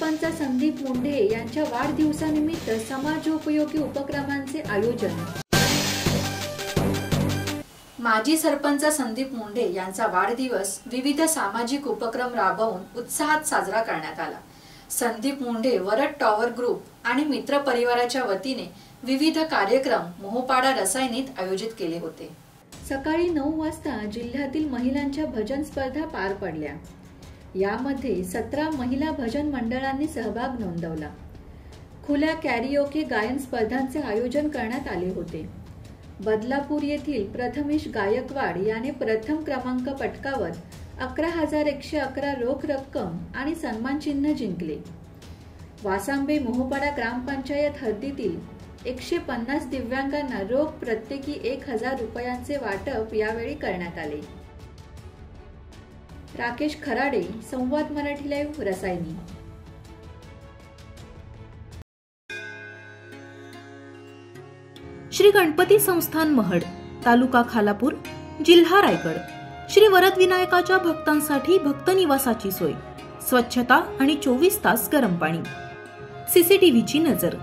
सरपंच संदीप मुंढे यांच्या वाढदिवसानिमित्त समाजोपयोगी उपक्रमांचे आयोजन। माजी सरपंच संदीप मुंढे यांचा वाढदिवस विविध सामाजिक उपक्रम राबवून उत्साहात साजरा करण्यात आला। संदीप मुंढे वरद टॉवर ग्रुप आणि मित्र परिवाराच्या वतीने विविध कार्यक्रम मोहोपाडा रसायनीत आयोजित केले होते। सकाळी 9 वाजता जिल्ह्यातील महिलांच्या भजन स्पर्धा पार पडल्या। यामध्ये 17 महिला भजन मंडळांनी सहभाग नोंदवला। खुल्या कॅरिओके गायन स्पर्धांचे आयोजन करण्यात आले होते। बदलापूर येथील प्रथमेश गायकवाड याने प्रथम क्रमांक पटकावत 11,111 रोख रक्कम आणि सन्मान चिन्ह जिंकले। वासांबे मोहोपाडा ग्रामपंचायत हद्दीतील 150 दिव्यांगांना रोख प्रत्येकी 1,000 रुपयांचे वाटप यावेळी करण्यात आले। राकेश खराडे, संवाद मराठी लाईव्ह, रसायनी। श्री गणपती संस्थान महड, तालुका खालापूर, जिल्हा रायगड। श्री वरद विनायकाच्या भक्तांसाठी भक्त निवासाची सोय, स्वच्छता आणि 24 तास गरम पाणी, सीसीटीव्हीची नजर।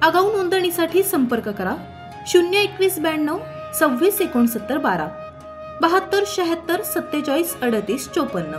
आगाऊ नोंदणीसाठी संपर्क करा 02192 26 69 12 72 76 47 38 54।